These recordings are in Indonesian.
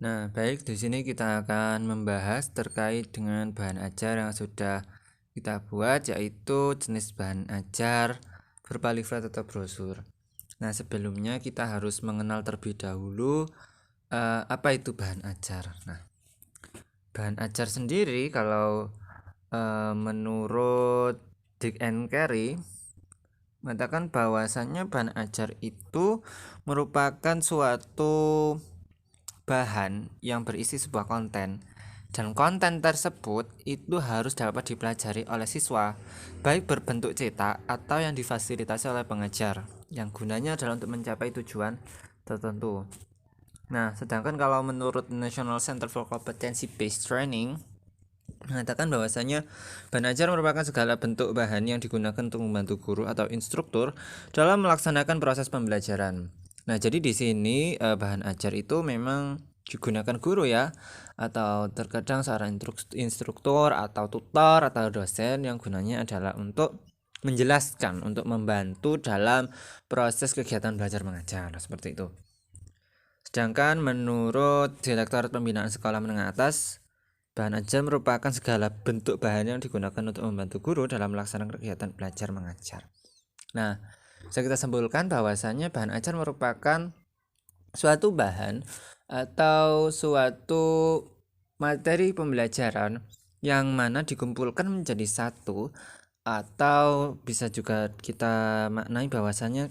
Nah, baik, di sini kita akan membahas terkait dengan bahan ajar yang sudah kita buat, yaitu jenis bahan ajar berupa leaflet atau brosur. Nah, sebelumnya kita harus mengenal terlebih dahulu apa itu bahan ajar. Nah, bahan ajar sendiri kalau menurut Dick and Carey mengatakan bahwasannya bahan ajar itu merupakan suatu bahan yang berisi sebuah konten, dan konten tersebut itu harus dapat dipelajari oleh siswa, baik berbentuk cetak atau yang difasilitasi oleh pengajar, yang gunanya adalah untuk mencapai tujuan tertentu. Nah, sedangkan kalau menurut National Center for Competency Based Training mengatakan bahwasanya bahan ajar merupakan segala bentuk bahan yang digunakan untuk membantu guru atau instruktur dalam melaksanakan proses pembelajaran. Nah, jadi di sini bahan ajar itu memang digunakan guru ya, atau terkadang seorang instruktur atau tutor atau dosen yang gunanya adalah untuk menjelaskan, untuk membantu dalam proses kegiatan belajar mengajar seperti itu. Sedangkan menurut Direktorat Pembinaan Sekolah Menengah Atas, bahan ajar merupakan segala bentuk bahan yang digunakan untuk membantu guru dalam melaksanakan kegiatan belajar mengajar. Nah, bisa kita simpulkan bahwasanya bahan ajar merupakan suatu bahan atau suatu materi pembelajaran yang mana dikumpulkan menjadi satu, atau bisa juga kita maknai bahwasanya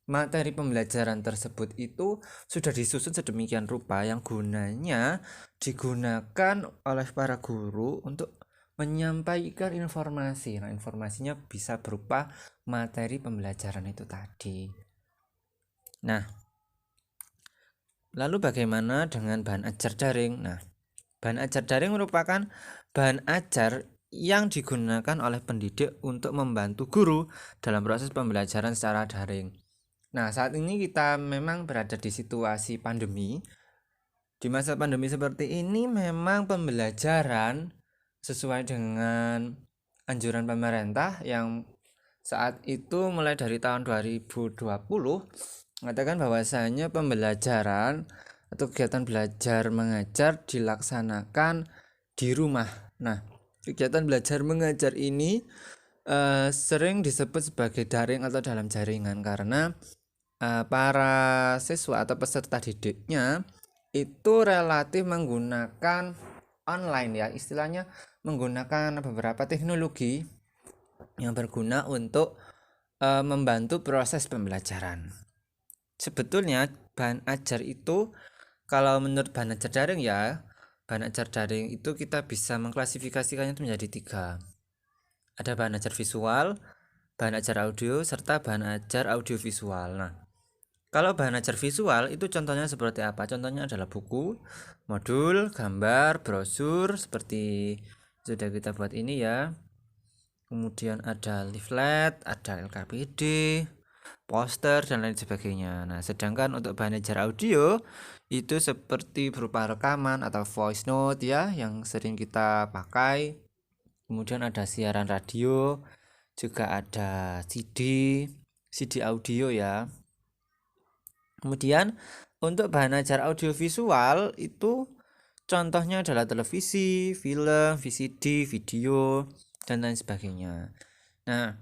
materi pembelajaran tersebut itu sudah disusun sedemikian rupa yang gunanya digunakan oleh para guru untuk menyampaikan informasi. Nah, informasinya bisa berupa materi pembelajaran itu tadi. Nah, lalu bagaimana dengan bahan ajar daring? Nah, bahan ajar daring merupakan bahan ajar yang digunakan oleh pendidik untuk membantu guru dalam proses pembelajaran secara daring. Nah, saat ini kita memang berada di situasi pandemi. Di masa pandemi seperti ini memang pembelajaran sesuai dengan anjuran pemerintah yang saat itu mulai dari tahun 2020 mengatakan bahwasanya pembelajaran atau kegiatan belajar mengajar dilaksanakan di rumah. Nah, kegiatan belajar mengajar ini sering disebut sebagai daring atau dalam jaringan karena para siswa atau peserta didiknya itu relatif menggunakan online ya, istilahnya menggunakan beberapa teknologi yang berguna untuk membantu proses pembelajaran. Sebetulnya bahan ajar itu kalau menurut bahan ajar daring ya, bahan ajar daring itu kita bisa mengklasifikasikannya itu menjadi 3. Ada bahan ajar visual, bahan ajar audio, serta bahan ajar audiovisual. Nah, kalau bahan ajar visual itu contohnya seperti apa? Contohnya adalah buku, modul, gambar, brosur seperti sudah kita buat ini ya. Kemudian ada leaflet, ada LKPD, poster dan lain sebagainya. Nah, sedangkan untuk bahan ajar audio itu seperti berupa rekaman atau voice note ya yang sering kita pakai. Kemudian ada siaran radio, juga ada CD audio ya. Kemudian untuk bahan ajar audiovisual itu contohnya adalah televisi, film, VCD, video dan lain sebagainya. Nah,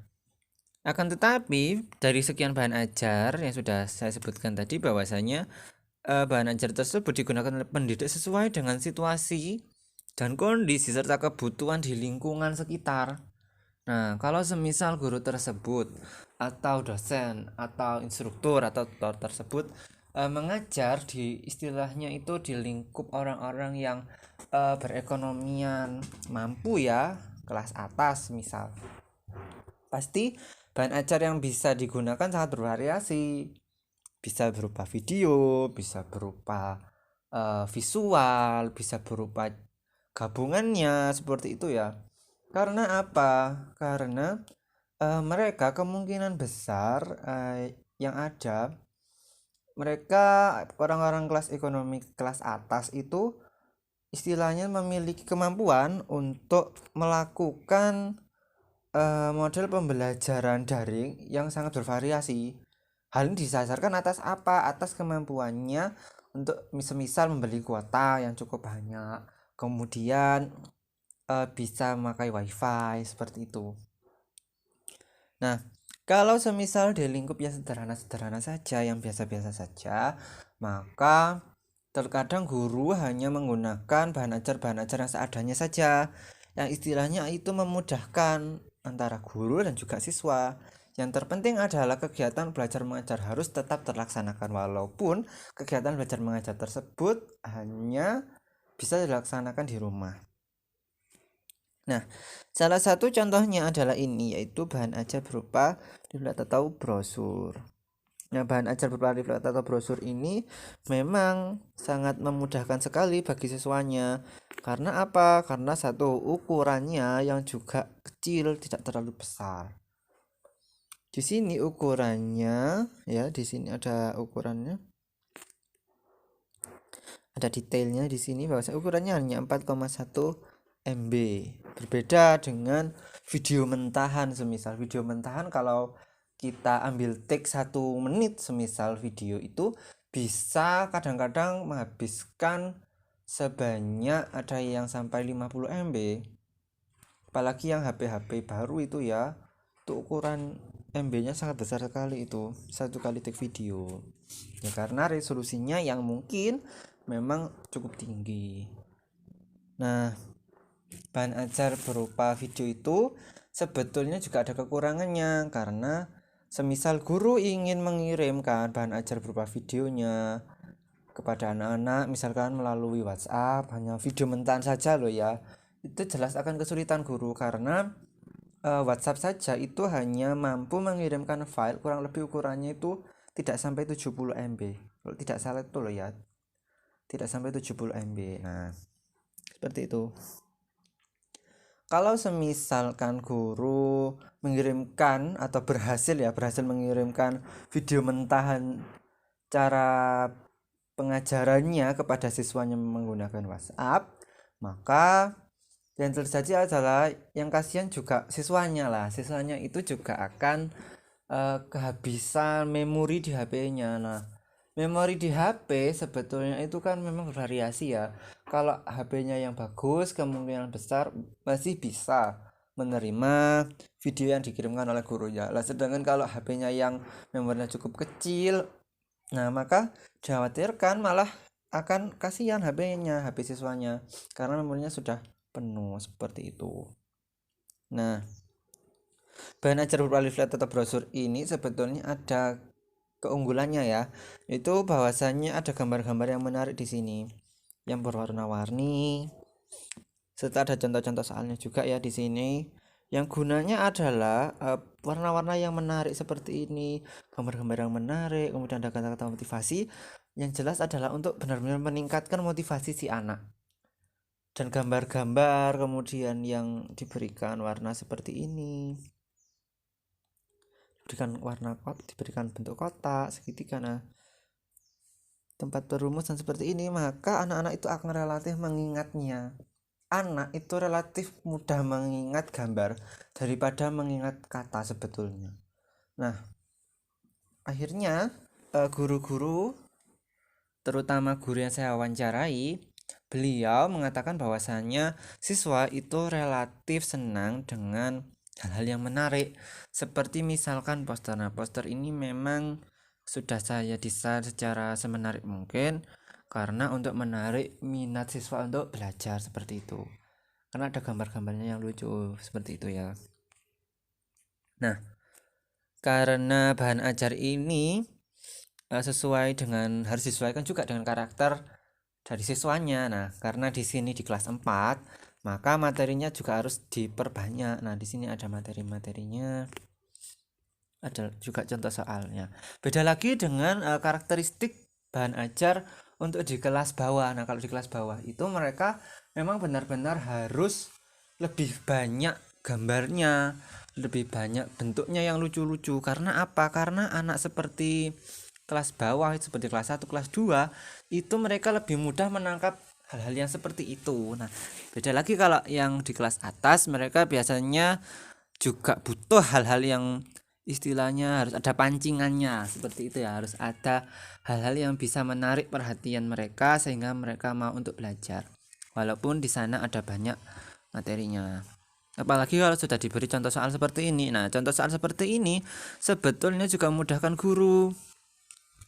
akan tetapi dari sekian bahan ajar yang sudah saya sebutkan tadi bahwasanya bahan ajar tersebut digunakan oleh pendidik sesuai dengan situasi dan kondisi serta kebutuhan di lingkungan sekitar. Nah, kalau semisal guru tersebut atau dosen atau instruktur atau tutor tersebut mengajar di istilahnya itu di lingkup orang-orang yang berekonomian mampu ya, kelas atas misal, pasti bahan ajar yang bisa digunakan sangat bervariasi. Bisa berupa video, bisa berupa visual, bisa berupa gabungannya seperti itu ya. Karena apa? Karena mereka kemungkinan besar yang ada, mereka orang-orang kelas ekonomi kelas atas itu istilahnya memiliki kemampuan untuk melakukan model pembelajaran daring yang sangat bervariasi. Hal ini disasarkan atas apa? Atas kemampuannya untuk semisal membeli kuota yang cukup banyak, kemudian bisa memakai wifi seperti itu. Nah, kalau semisal di lingkup yang sederhana-sederhana saja, yang biasa-biasa saja, maka terkadang guru hanya menggunakan bahan ajar yang seadanya saja, yang istilahnya itu memudahkan antara guru dan juga siswa. Yang terpenting adalah kegiatan belajar mengajar harus tetap terlaksanakan, walaupun kegiatan belajar mengajar tersebut hanya bisa dilaksanakan di rumah. Nah, salah satu contohnya adalah ini, yaitu bahan ajar berupa leaflet atau brosur. Nah, bahan ajar berupa leaflet atau brosur ini memang sangat memudahkan sekali bagi siswanya. Karena apa? Karena satu, ukurannya yang juga kecil, tidak terlalu besar. Di sini ukurannya, ya, di sini ada ukurannya. Ada detailnya di sini bahwa ukurannya hanya 4,1 MB. Berbeda dengan video mentahan. Semisal video mentahan, kalau kita ambil take 1 menit, semisal video itu bisa kadang-kadang menghabiskan sebanyak ada yang sampai 50 MB. Apalagi yang HP-HP baru itu ya, itu ukuran MB-nya sangat besar sekali, itu satu kali take video ya, karena resolusinya yang mungkin memang cukup tinggi. Nah, bahan ajar berupa video itu sebetulnya juga ada kekurangannya, karena semisal guru ingin mengirimkan bahan ajar berupa videonya kepada anak-anak, misalkan melalui WhatsApp, hanya video mentahan saja loh ya, itu jelas akan kesulitan guru, karena WhatsApp saja itu hanya mampu mengirimkan file kurang lebih ukurannya itu tidak sampai 70 MB. Kalau tidak salah itu loh ya, tidak sampai 70 MB. Nah, seperti itu. Kalau semisalkan guru mengirimkan atau berhasil mengirimkan video mentahan cara pengajarannya kepada siswanya menggunakan WhatsApp, maka yang terjadi adalah yang kasihan juga siswanya lah. Siswanya itu juga akan kehabisan memori di HP-nya. Nah, memori di HP sebetulnya itu kan memang bervariasi ya. Kalau HP-nya yang bagus, kemungkinan besar masih bisa menerima video yang dikirimkan oleh gurunya. Lah, sedangkan kalau HP-nya yang memorinya cukup kecil, nah maka dikhawatirkan malah akan kasihan HP-nya, HP siswanya, karena memorinya sudah penuh seperti itu. Nah, bahan ajar berupa leaflet atau brosur ini sebetulnya ada keunggulannya ya, itu bahwasannya ada gambar-gambar yang menarik di sini, yang berwarna-warni, serta ada contoh-contoh soalnya juga ya di sini, yang gunanya adalah warna-warna yang menarik seperti ini, gambar-gambar yang menarik, kemudian ada kata-kata motivasi, yang jelas adalah untuk benar-benar meningkatkan motivasi si anak. Dan gambar-gambar kemudian yang diberikan warna seperti ini, diberikan bentuk kotak, segitiga, nah tempat perumusan seperti ini, maka anak-anak itu akan relatif mengingatnya. Anak itu relatif mudah mengingat gambar daripada mengingat kata sebetulnya. Nah, akhirnya guru-guru, terutama guru yang saya wawancarai, beliau mengatakan bahwasannya siswa itu relatif senang dengan hal-hal yang menarik, seperti misalkan poster. Nah, poster ini memang sudah saya desain secara semenarik mungkin, karena untuk menarik minat siswa untuk belajar seperti itu, karena ada gambar-gambarnya yang lucu seperti itu ya. Nah, karena bahan ajar ini harus disesuaikan juga dengan karakter dari siswanya. Nah, karena di sini di kelas 4, maka materinya juga harus diperbanyak. Nah, di sini ada materi-materinya, ada juga contoh soalnya. Beda lagi dengan karakteristik bahan ajar untuk di kelas bawah. Nah, kalau di kelas bawah itu mereka memang benar-benar harus lebih banyak gambarnya, lebih banyak bentuknya yang lucu-lucu. Karena apa? Karena anak seperti kelas bawah, seperti kelas 1, kelas 2, itu mereka lebih mudah menangkap hal-hal yang seperti itu. Nah, beda lagi kalau yang di kelas atas, mereka biasanya juga butuh hal-hal yang istilahnya harus ada pancingannya, seperti itu ya, harus ada hal-hal yang bisa menarik perhatian mereka sehingga mereka mau untuk belajar walaupun di sana ada banyak materinya. Apalagi kalau sudah diberi contoh soal seperti ini. Nah, contoh soal seperti ini sebetulnya juga memudahkan guru.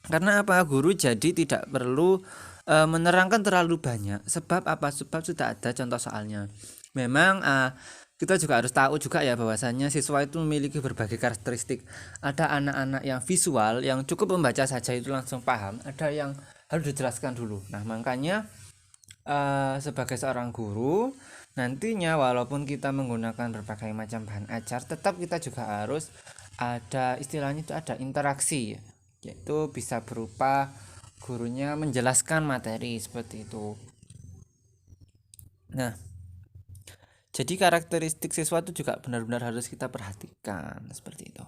Karena apa? Guru jadi tidak perlu menerangkan terlalu banyak. Sebab apa? Sebab sudah ada contoh soalnya. Memang kita juga harus tahu juga ya bahwasannya siswa itu memiliki berbagai karakteristik. Ada anak-anak yang visual yang cukup membaca saja itu langsung paham. Ada yang harus dijelaskan dulu. Nah, makanya sebagai seorang guru nantinya walaupun kita menggunakan berbagai macam bahan ajar, tetap kita juga harus ada istilahnya itu ada interaksi, yaitu bisa berupa gurunya menjelaskan materi seperti itu. Nah, jadi karakteristik siswa itu juga benar-benar harus kita perhatikan seperti itu.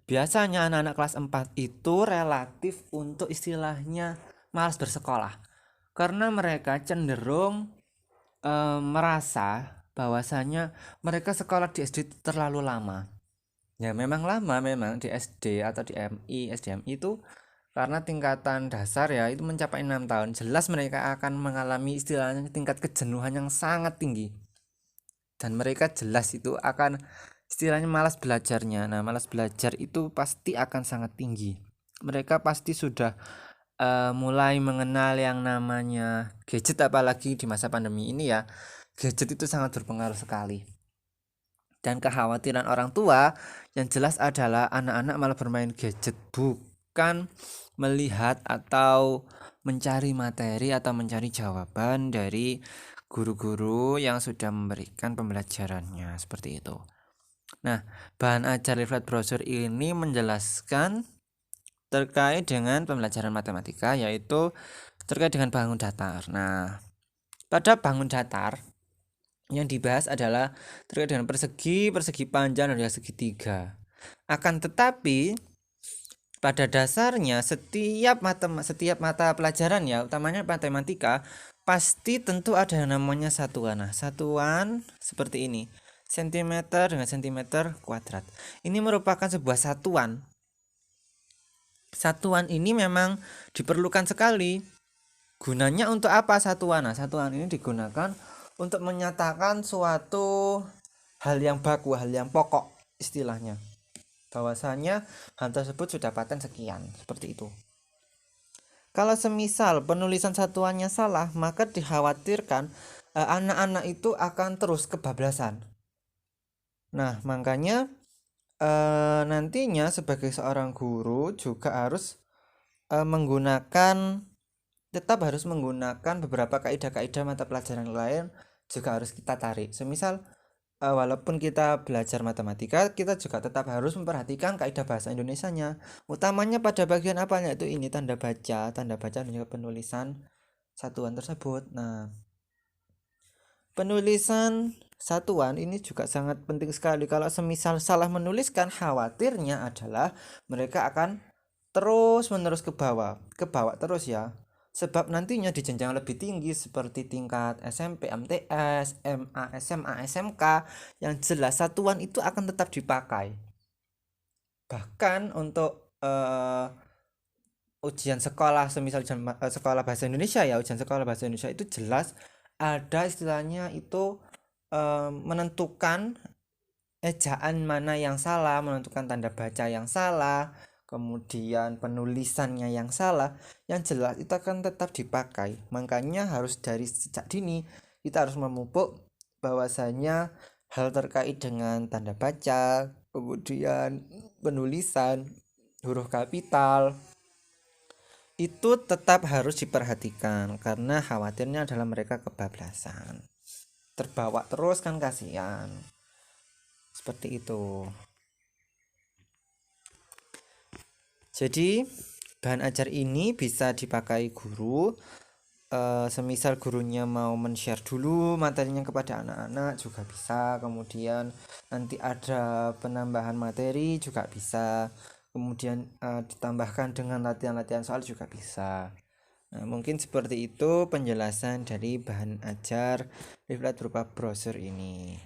Biasanya anak-anak kelas 4 itu relatif untuk istilahnya malas bersekolah karena mereka cenderung merasa bahwasanya mereka sekolah di SD terlalu lama. Ya memang lama memang di SD atau di SDMI itu karena tingkatan dasar ya itu mencapai 6 tahun. Jelas mereka akan mengalami istilahnya tingkat kejenuhan yang sangat tinggi. Dan mereka jelas itu akan istilahnya malas belajarnya. Nah, malas belajar itu pasti akan sangat tinggi. Mereka pasti sudah mulai mengenal yang namanya gadget, apalagi di masa pandemi ini ya. Gadget itu sangat berpengaruh sekali. Dan kekhawatiran orang tua yang jelas adalah anak-anak malah bermain gadget, bukan melihat atau mencari materi atau mencari jawaban dari guru-guru yang sudah memberikan pembelajarannya, seperti itu. Nah, bahan ajar leaflet brosur ini menjelaskan terkait dengan pembelajaran matematika, yaitu terkait dengan bangun datar. Nah, pada bangun datar yang dibahas adalah terkait dengan persegi, persegi panjang, dan segitiga. Akan tetapi pada dasarnya setiap mata pelajaran ya, utamanya matematika, pasti tentu ada yang namanya satuan. Nah, satuan seperti ini, sentimeter dengan sentimeter kuadrat. Ini merupakan sebuah satuan. Satuan ini memang diperlukan sekali. Gunanya untuk apa satuan? Nah, satuan ini digunakan untuk menyatakan suatu hal yang baku, hal yang pokok istilahnya. Bahwasanya hal tersebut sudah paten sekian, seperti itu. Kalau semisal penulisan satuannya salah, maka dikhawatirkan anak-anak itu akan terus kebablasan. Nah, makanya nantinya sebagai seorang guru juga harus tetap harus menggunakan beberapa kaidah-kaidah mata pelajaran lain juga harus kita tarik. Semisal walaupun kita belajar matematika, kita juga tetap harus memperhatikan kaidah bahasa Indonesianya. Utamanya pada bagian apa, yaitu ini tanda baca dan juga penulisan satuan tersebut. Nah, penulisan satuan ini juga sangat penting sekali. Kalau semisal salah menuliskan, khawatirnya adalah mereka akan terus-menerus ke bawah terus ya. Sebab nantinya di jenjang lebih tinggi seperti tingkat SMP, MTS, MA, SMA, SMK, yang jelas satuan itu akan tetap dipakai. Bahkan untuk ujian sekolah, semisal sekolah bahasa Indonesia ya, ujian sekolah bahasa Indonesia itu jelas ada istilahnya itu menentukan ejaan mana yang salah, menentukan tanda baca yang salah, kemudian penulisannya yang salah, yang jelas itu akan tetap dipakai. Makanya harus dari sejak dini kita harus memupuk bahwasanya hal terkait dengan tanda baca, kemudian penulisan, huruf kapital itu tetap harus diperhatikan karena khawatirnya adalah mereka kebablasan, terbawa terus kan, kasihan. Seperti itu. Jadi bahan ajar ini bisa dipakai guru semisal gurunya mau men-share dulu materinya kepada anak-anak juga bisa, kemudian nanti ada penambahan materi juga bisa, kemudian ditambahkan dengan latihan-latihan soal juga bisa. Nah, mungkin seperti itu penjelasan dari bahan ajar leaflet berupa brosur ini.